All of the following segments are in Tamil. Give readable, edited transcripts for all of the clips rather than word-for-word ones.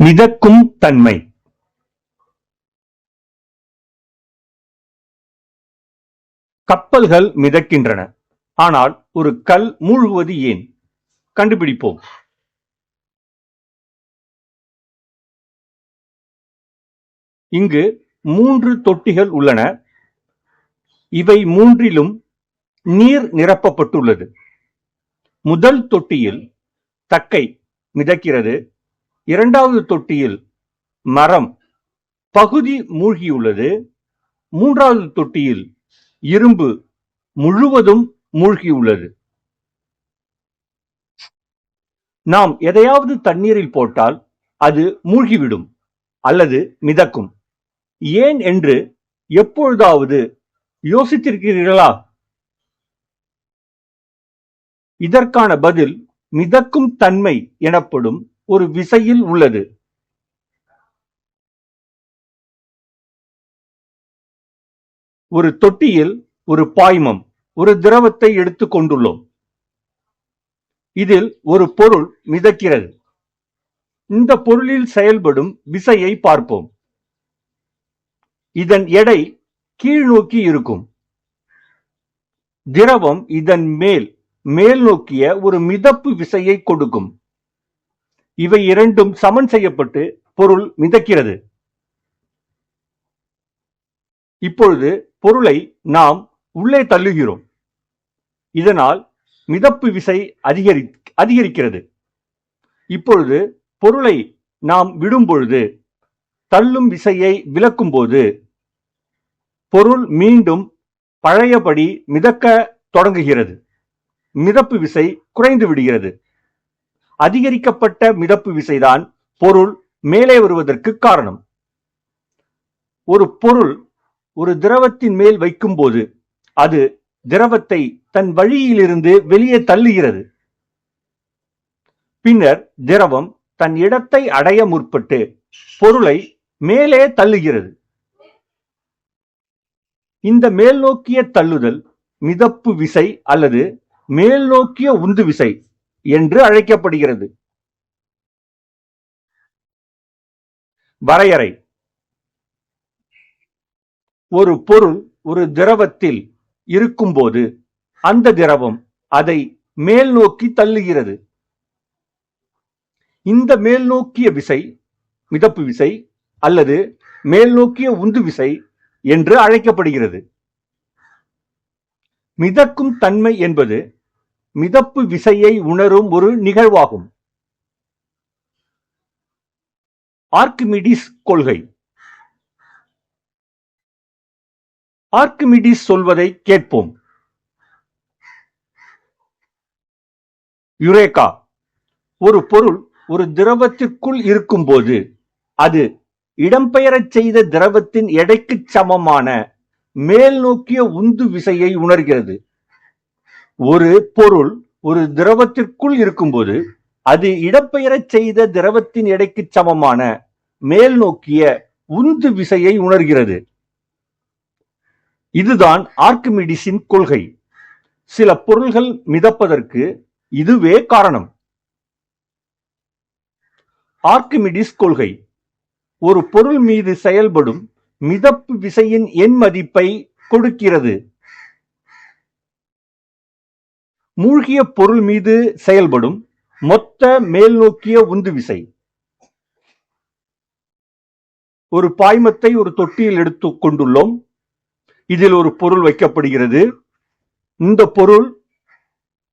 மிதக்கும் தன்மை. கப்பல்கள் மிதக்கின்றன. ஆனால் ஒரு கல் மூழ்குவது ஏன்? கண்டுபிடிப்போம். இங்கு 3 தொட்டிகள் உள்ளன. இவை மூன்றிலும் நீர் நிரப்பப்பட்டுள்ளது. முதல் தொட்டியில் தக்கை மிதக்கிறது. இரண்டாவது தொட்டியில் மரம் பகுதி மூழ்கியுள்ளது. மூன்றாவது தொட்டியில் இரும்பு முழுவதும் மூழ்கியுள்ளது. நாம் எதையாவது தண்ணீரில் போட்டால் அது மூழ்கிவிடும் அல்லது மிதக்கும். ஏன் என்று எப்பொழுதாவது யோசித்திருக்கிறீர்களா? இதற்கான பதில் மிதக்கும் தன்மை எனப்படும் ஒரு விசையில் உள்ளது. ஒரு தொட்டியில் ஒரு பாய்மம், ஒரு திரவத்தை எடுத்துக் கொண்டுள்ளோம். இதில் ஒரு பொருள் மிதக்கிறது. இந்த பொருளில் செயல்படும் விசையை பார்ப்போம். இதன் எடை கீழ் நோக்கி இருக்கும். திரவம் இதன் மேல் நோக்கிய ஒரு மிதப்பு விசையை கொடுக்கும். இவை இரண்டும் சமன் செய்யப்பட்டு பொருள் மிதக்கிறது. இப்பொழுது பொருளை நாம் உள்ளே தள்ளுகிறோம். இதனால் மிதப்பு விசை அதிகரிக்கிறது. இப்பொழுது பொருளை நாம் விடும் பொழுது, தள்ளும் விசையை விலக்கும் போது பொருள் மீண்டும் பழையபடி மிதக்க தொடங்குகிறது. மிதப்பு விசை குறைந்து விடுகிறது. அதிகரிக்கப்பட்ட மிதப்பு விசைதான் பொருள் மேலே வருவதற்கு காரணம். ஒரு பொருள் ஒரு திரவத்தின் மேல் வைக்கும் போது அது திரவத்தை தன் வழியிலிருந்து வெளியே தள்ளுகிறது. பின்னர் திரவம் தன் இடத்தை அடைய முற்பட்டு பொருளை மேலே தள்ளுகிறது. இந்த மேல் நோக்கிய தள்ளுதல் மிதப்பு விசை அல்லது மேல் நோக்கிய உந்து விசை என்று அழைக்கப்படுகிறது. வரையறை. ஒரு பொருள் ஒரு திரவத்தில் இருக்கும்போது அந்த திரவம் அதை மேல் நோக்கி தள்ளுகிறது. இந்த மேல் நோக்கிய விசை மிதப்பு விசை அல்லது மேல் நோக்கிய உந்து விசை என்று அழைக்கப்படுகிறது. மிதக்கும் தன்மை என்பது மிதப்பு விசையை உணரும் ஒரு நிகழ்வாகும். ஆர்க்கிமிடிஸ் கொள்கை. ஆர்க்கிமிடிஸ் சொல்வதை கேட்போம். யுரேகா. ஒரு பொருள் ஒரு திரவத்திற்குள் இருக்கும்போது அது இடம்பெயரச் செய்த திரவத்தின் எடைக்கு சமமான மேல் நோக்கிய உந்து விசையை உணர்கிறது. ஒரு பொருள் ஒரு திரவத்திற்குள் இருக்கும்போது அது இடம்பெயரச் செய்த திரவத்தின் எடைக்கு சமமான மேல் நோக்கிய உந்து விசையை உணர்கிறது. இதுதான் ஆர்க்கிமிடிஸின் கொள்கை. சில பொருள்கள் மிதப்பதற்கு இதுவே காரணம். ஆர்க்கிமிடிஸ் கொள்கை ஒரு பொருள் மீது செயல்படும் மிதப்பு விசையின் எண் மதிப்பை கொடுக்கிறது. மூழ்கிய பொருள் மீது செயல்படும் மொத்த மேல் நோக்கிய உந்து விசை. ஒரு பாய்மத்தை ஒரு தொட்டியில் எடுத்துக் கொண்டுள்ளோம். இதில் ஒரு பொருள் வைக்கப்படுகிறது. இந்த பொருள்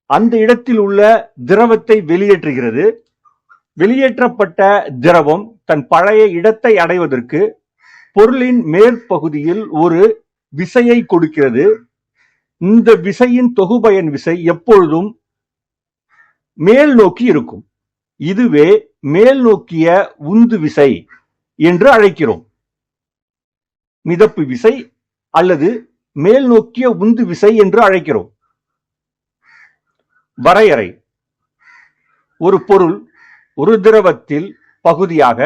அந்த இடத்தில் உள்ள திரவத்தை வெளியேற்றுகிறது. வெளியேற்றப்பட்ட திரவம் தன் பழைய இடத்தை அடைவதற்கு பொருளின் மேற்பகுதியில் ஒரு விசையை கொடுக்கிறது. இந்த விசையின் தொகுபயன் விசை எப்பொழுதும் மேல் நோக்கி இருக்கும். இதுவே மேல் நோக்கிய உந்து விசை என்று அழைக்கிறோம். மிதப்பு விசை அல்லது மேல் நோக்கிய உந்து விசை என்று அழைக்கிறோம். வரையறை. ஒரு பொருள் ஒரு திரவத்தில் பகுதியாக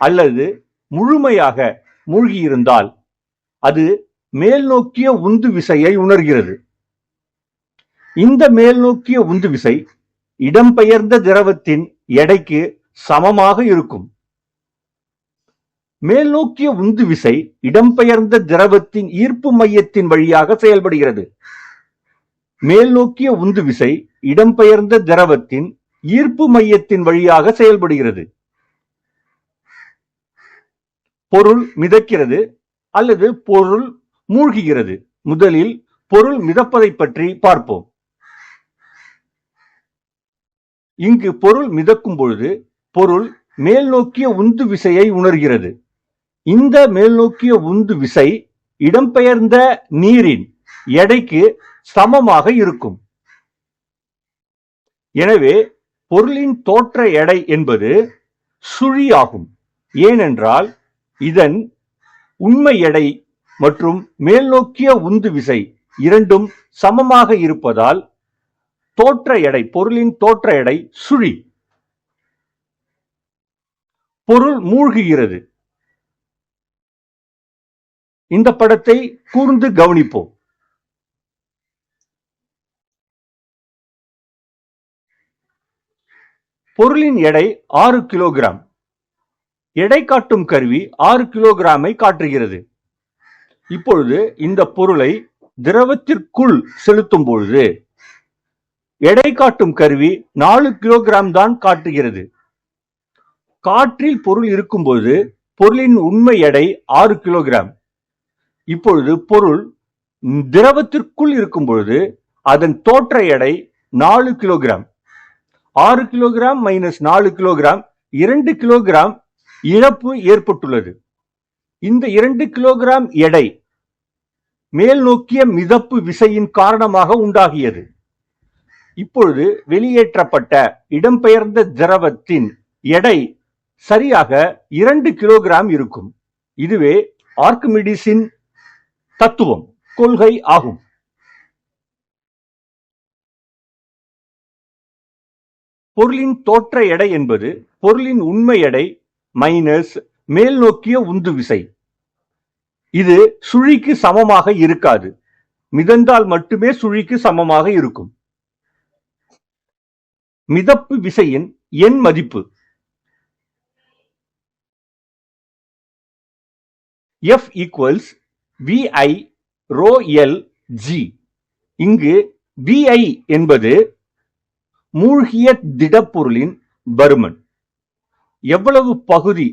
அல்லது முழுமையாக மூழ்கியிருந்தால் அது மேல் நோக்கிய உந்து விசையை உணர்கிறது. இந்த மேல் நோக்கிய உந்து விசை இடம்பெயர்ந்த திரவத்தின் எடைக்கு சமமாக இருக்கும். மேல் நோக்கிய உந்து விசை இடம்பெயர்ந்த திரவத்தின் ஈர்ப்பு மையத்தின் வழியாக செயல்படுகிறது. மேல் நோக்கிய உந்து விசை இடம்பெயர்ந்த திரவத்தின் ஈர்ப்பு மையத்தின் வழியாக செயல்படுகிறது. பொருள் மிதக்கிறது அல்லது பொருள் மூழ்குகிறது. முதலில் பொருள் மிதப்பதை பற்றி பார்ப்போம். இங்கு பொருள் மிதக்கும் பொழுது பொருள் மேல் நோக்கிய உந்து விசையை உணர்கிறது. இந்த மேல் நோக்கிய உந்து விசை இடம்பெயர்ந்த நீரின் எடைக்கு சமமாக இருக்கும். எனவே பொருளின் தோற்ற எடை என்பது சுழியாகும். ஏனென்றால் இதன் உண்மை எடை மற்றும் மேல் நோக்கிய உந்து விசை இரண்டும் சமமாக இருப்பதால் தோற்ற எடை, பொருளின் தோற்ற எடை சுழி. பொருள் மூழ்குகிறது. இந்த படத்தை கூர்ந்து கவனிப்போம். பொருளின் எடை 6 கிலோகிராம். எடை காட்டும் கருவி 6 கிலோகிராமை காட்டுகிறது. இப்பொழுது இந்த பொருளை திரவத்திற்குள் செலுத்தும் பொழுது எடை காட்டும் கருவி 4 கிலோகிராம் தான் காட்டுகிறது. காற்றில் பொருள் இருக்கும்போது பொருளின் உண்மை எடை 6 கிலோகிராம். இப்பொழுது பொருள் திரவத்திற்குள் இருக்கும் பொழுது அதன் தோற்ற எடை 4 kilogram. 6 kilogram minus 4 kilogram 2 kilogram இழப்பு ஏற்பட்டுள்ளது. இந்த 2 கிலோகிராம் எடை மேல் நோக்கிய மிதப்பு விசையின் காரணமாக உண்டாகியது. இப்பொழுது வெளியேற்றப்பட்ட இடம்பெயர்ந்த திரவத்தின் எடை சரியாக 2 கிலோகிராம் இருக்கும். இதுவே ஆர்க்கிமிடிஸின் தத்துவம், கொள்கை ஆகும். பொருளின் தோற்ற எடை என்பது பொருளின் உண்மை எடை மைனஸ் மேல் நோக்கிய உந்து விசை. இது சுழிக்கு சமமாக இருக்காது. மிதந்தால் மட்டுமே சுழிக்கு சமமாக இருக்கும். மிதப்பு விசையின் எண் மதிப்பு F equals VI rho L G. இங்கு VI என்பது மூழ்கிய திடப்பொருளின் பருமன். எவ்வளவு பகுதி,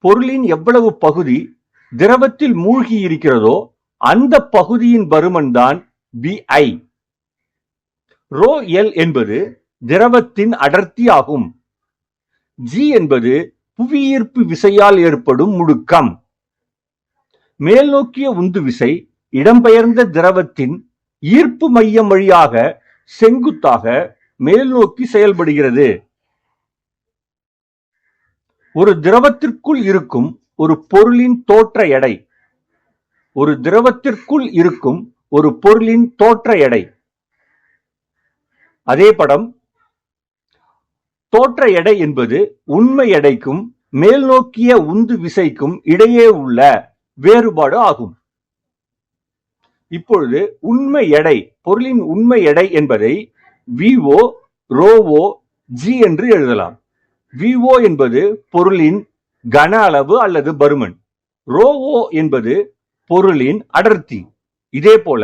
பொருளின் எவ்வளவு பகுதி திரவத்தில் மூழ்கி இருக்கிறதோ அந்த பகுதியின் பருமன் தான் VI. rho L என்பது திரவத்தின் அடர்த்தி ஆகும். G என்பது புவியீர்ப்பு விசையால் ஏற்படும் முடுக்கம். மேல் நோக்கிய உந்து விசை இடம்பெயர்ந்த திரவத்தின் ஈர்ப்பு மையம் வழியாக செங்குத்தாக மேல் நோக்கி செயல்படுகிறது. ஒரு திரவத்திற்குள் இருக்கும் ஒரு பொருளின் தோற்ற எடை, ஒரு திரவத்திற்குள் இருக்கும் ஒரு பொருளின் தோற்ற எடை. அதே படம். தோற்ற எடை என்பது உண்மை எடைக்கும் மேல் நோக்கிய உந்து விசைக்கும் இடையே உள்ள வேறுபாடு ஆகும். இப்பொழுது உண்மை எடை, பொருளின் உண்மை எடை என்பதை VO ρO G என்று எழுதலாம். VO என்பது பொருளின் கன அளவு அல்லது பருமன். ρO என்பது பொருளின் அடர்த்தி. இதே போல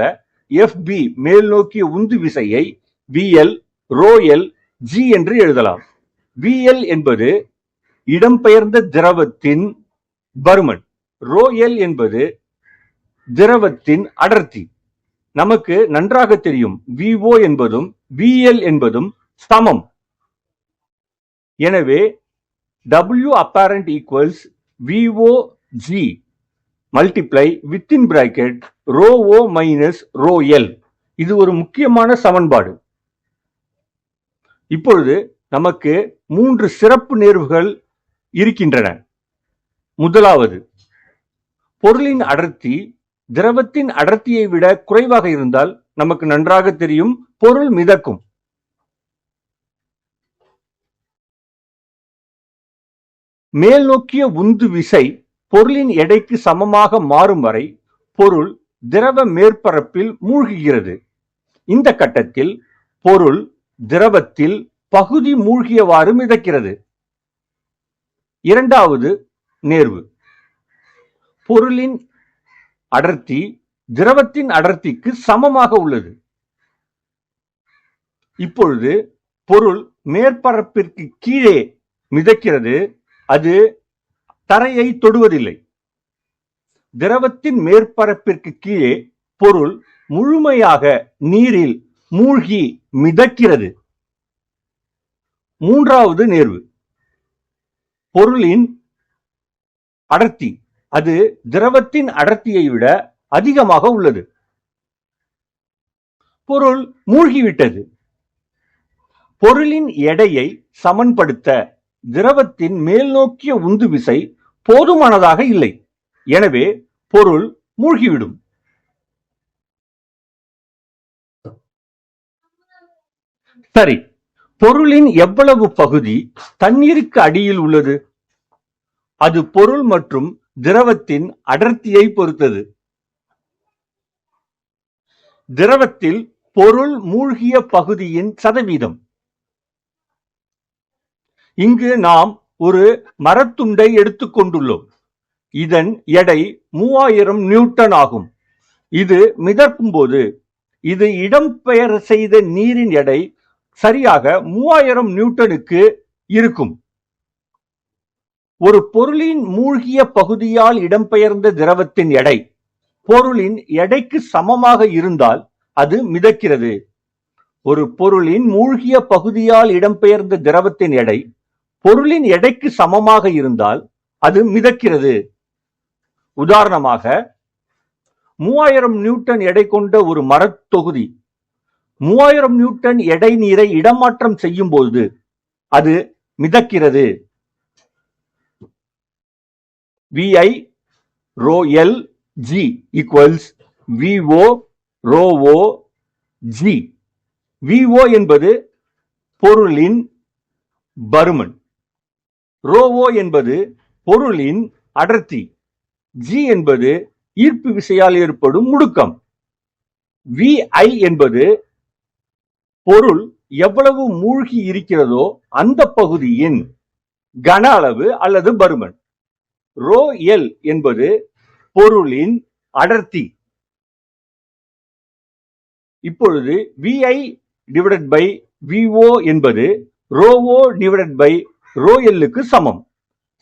FB மேல் நோக்கிய உந்து விசையை VL ρL G என்று எழுதலாம். VL என்பது இடம்பெயர்ந்த திரவத்தின் பருமன். ρL என்பது திரவத்தின் அடர்த்தி. நமக்கு நன்றாக தெரியும் VO என்பதும் VL என்பதும் சமம். எனவே W apparent equals VO G multiply within bracket ρO minus ρL. இது ஒரு முக்கியமான சமன்பாடு. இப்பொழுது நமக்கு 3 சிறப்பு நேர்வுகள் இருக்கின்றன. முதலாவது, பொருளின் அடர்த்தி திரவத்தின் அடர்த்தியை விட குறைவாக இருந்தால் நமக்கு நன்றாக தெரியும் பொருள் மிதக்கும். மேல் நோக்கிய உந்து விசை பொருளின் எடைக்கு சமமாக மாறும் வரை பொருள் திரவ மேற்பரப்பில் மூழ்குகிறது. இந்த கட்டத்தில் பொருள் திரவத்தில் பகுதி மூழ்கியவாறு மிதக்கிறது. இரண்டாவது நேர்வு, பொருளின் அடர்த்தி திரவத்தின் அடர்த்திக்கு சமமாக உள்ளது. இப்பொழுது பொருள் மேற்பரப்பிற்கு கீழே மிதக்கிறது, அது தரையை தொடுவதில்லை. திரவத்தின் மேற்பரப்பிற்கு கீழே பொருள் முழுமையாக நீரில் மூழ்கி மிதக்கிறது. மூன்றாவது நேர்வு, பொருளின் அடர்த்தி அது திரவத்தின் அடர்த்தியை விட அதிகமாக உள்ளது. பொருள் மூழ்கிவிட்டது. பொருளின் எடையை சமன்படுத்த திரவத்தின் மேல் நோக்கிய உந்து விசை போதுமானதாக இல்லை. எனவே பொருள் மூழ்கிவிடும். சரி, பொருளின் எவ்வளவு பகுதி தண்ணீருக்கு அடியில் உள்ளது? அது பொருள் மற்றும் திரவத்தின் அடர்த்தியை பொறுத்தது. திரவத்தில் பொருள் மூழ்கிய பகுதியின் சதவீதம். இங்கு நாம் ஒரு மரத்துண்டை எடுத்துக் கொண்டுள்ளோம். இதன் எடை 3000 நியூட்டன் ஆகும். இது மிதக்கும் போது இது இடம்பெயர் செய்த நீரின் எடை சரியாக 3000 நியூட்டனுக்கு இருக்கும். ஒரு பொருளின் மூழ்கிய பகுதியால் இடம்பெயர்ந்த திரவத்தின் எடை பொருளின் எடைக்கு சமமாக இருந்தால் அது மிதக்கிறது. ஒரு பொருளின் மூழ்கிய பகுதியால் இடம்பெயர்ந்த திரவத்தின் எடை பொருளின் எடைக்கு சமமாக இருந்தால் அது மிதக்கிறது. உதாரணமாக 3000 நியூட்டன் எடை கொண்ட ஒரு மரத்தொகுதி 3000 நியூட்டன் எடை நீரை இடமாற்றம் செய்யும் போது அது மிதக்கிறது. VI rho L G equals VO rho O G. VO என்பது பொருளின் பருமன், rho O என்பது பொருளின் அடர்த்தி, G என்பது ஈர்ப்பு விசையால் ஏற்படும் முடுக்கம், VI என்பது பொருள் எவ்வளவு மூழ்கி இருக்கிறதோ அந்த பகுதியின் கன அளவு அல்லது பருமன். rho L என்பது பொருளின் அடர்த்தி. இப்பொழுது VI டிவைடட் பை VO என்பது rho O divided by rho L க்கு சமம்.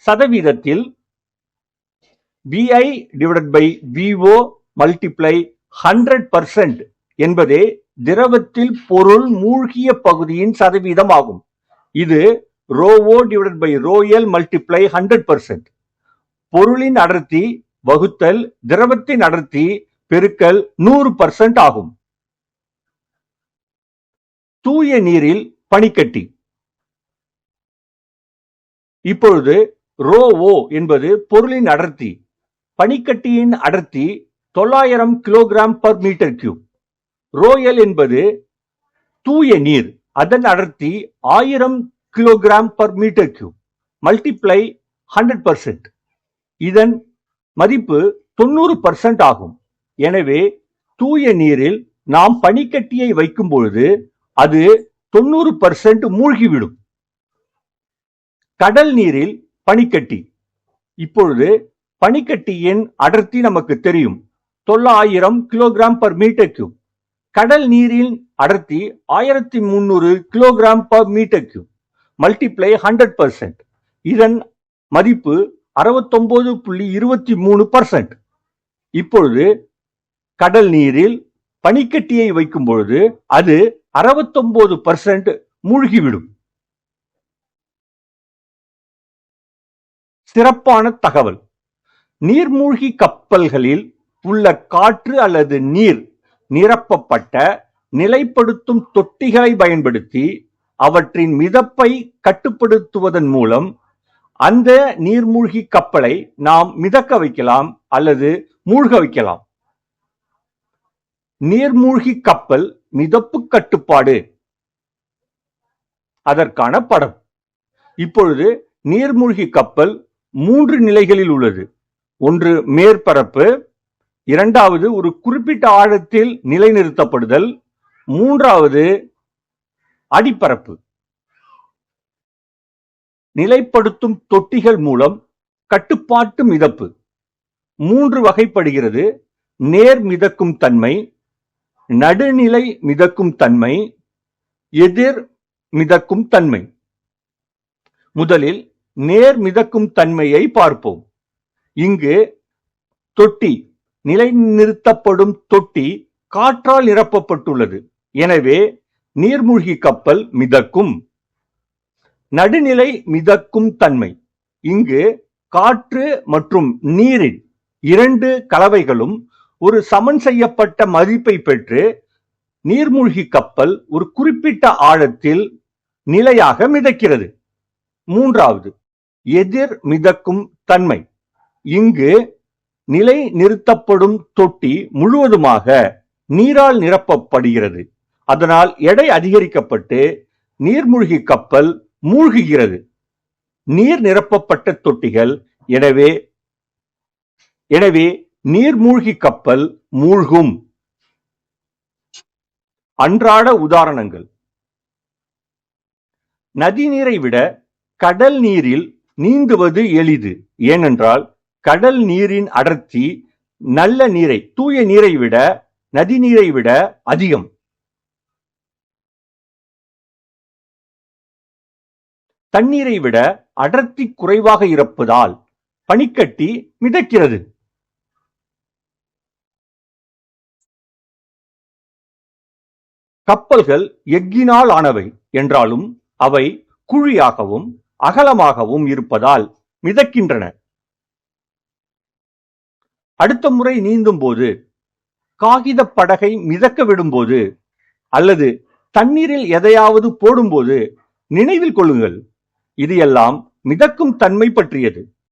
சதவீதத்தில் VI divided by VO multiply 100% என்பதே திரவத்தில் பொருள் மூழ்கிய பகுதியின் சதவீதம் ஆகும். இது rho O divided by rho L multiply 100%. பொருளின் அடர்த்தி வகுத்தல் திரவத்தின் அடர்த்தி பெருக்கல் 100% ஆகும். தூய நீரில் பனிக்கட்டி. இப்பொழுது rho O என்பது பொருளின் அடர்த்தி. பனிக்கட்டியின் அடர்த்தி 900 kilogram per metre cube. rho L என்பது தூய நீர், அதன் அடர்த்தி 1000 kilogram per metre cube multiply 100%. இதன் மதிப்பு 90% ஆகும். எனவே தூய நீரில் நாம் பனிக்கட்டியை வைக்கும் பொழுது அது 90% மூழ்கிவிடும். கடல் நீரில் பனிக்கட்டி. இப்பொழுது பனிக்கட்டியின் அடர்த்தி நமக்கு தெரியும், 900 கிலோகிராம் பர் மீட்டர் கியூப். கடல் நீரின் அடர்த்தி 1300 kilogram per metre cube multiply 100%. இதன் மதிப்பு 69.23%. இப்பொழுது கடல் நீரில் பனிக்கட்டியை வைக்கும் பொழுது அது 69% மூழ்கிவிடும். சிறப்பான தகவல்: நீர்மூழ்கி கப்பல்களில் உள்ள காற்று அல்லது நீர் நிரப்பப்பட்ட நிலைப்படுத்தும் தொட்டிகளை பயன்படுத்தி அவற்றின் மிதப்பை கட்டுப்படுத்துவதன் மூலம் அந்த நீர்மூழ்கி கப்பலை நாம் மிதக்க வைக்கலாம் அல்லது மூழ்க வைக்கலாம். நீர்மூழ்கி கப்பல் மிதப்பு கட்டுப்பாடு, அதற்கான படம். இப்பொழுது நீர்மூழ்கி கப்பல் 3 நிலைகளில் உள்ளது. ஒன்று மேற்பரப்பு, இரண்டாவது ஒரு குறிப்பிட்ட ஆழத்தில் நிலைநிறுத்தப்படுதல், மூன்றாவது அடிப்பரப்பு. நிலைப்படுத்தும் தொட்டிகள் மூலம் கட்டுப்பாட்டு மிதப்பு. 3 வகைப்படுகிறது. நேர் மிதக்கும் தன்மை, நடுநிலை மிதக்கும் தன்மை, எதிர் மிதக்கும் தன்மை. முதலில் நேர் மிதக்கும் தன்மையை பார்ப்போம். இங்கு தொட்டி, நிலைநிறுத்தப்படும் தொட்டி காற்றால் நிரப்பப்பட்டுள்ளது. எனவே நீர்மூழ்கி கப்பல் மிதக்கும். நடுநிலை மிதக்கும் தன்மை. இங்கு காற்று மற்றும் நீரின் 2 கலவைகளும் ஒரு சமன் செய்யப்பட்ட மதிப்பை பெற்று நீர்மூழ்கி கப்பல் ஒரு குறிப்பிட்ட ஆழத்தில் நிலையாக மிதக்கிறது. 3வது எதிர் மிதக்கும் தன்மை. இங்கு நிலை நிறுத்தப்படும் தொட்டி முழுவதுமாக நீரால் நிரப்பப்படுகிறது. அதனால் எடை அதிகரிக்கப்பட்டு நீர்மூழ்கி கப்பல் மூழ்குகிறது. நீர் நிரப்பப்பட்ட தொட்டிகள், எனவே நீர்மூழ்கி கப்பல் மூழ்கும். அன்றாட உதாரணங்கள். நதிநீரை விட கடல் நீரில் நீந்துவது எளிது. ஏனென்றால் கடல் நீரின் அடர்த்தி நல்ல நீரை, தூய நீரை விட, நதிநீரை விட அதிகம். தண்ணீரை விட அடர்த்தி குறைவாக இருப்பதால் பனிக்கட்டி மிதக்கிறது. கப்பல்கள் எஃகினால் ஆனவை என்றாலும் அவை குழியாகவும் அகலமாகவும் இருப்பதால் மிதக்கின்றன. அடுத்த முறை நீந்தும் போது, காகித படகை மிதக்க விடும்போது அல்லது தண்ணீரில் எதையாவது போடும்போது நினைவில் கொள்ளுங்கள், இது எல்லாம் மிதக்கும் தன்மை பற்றியது.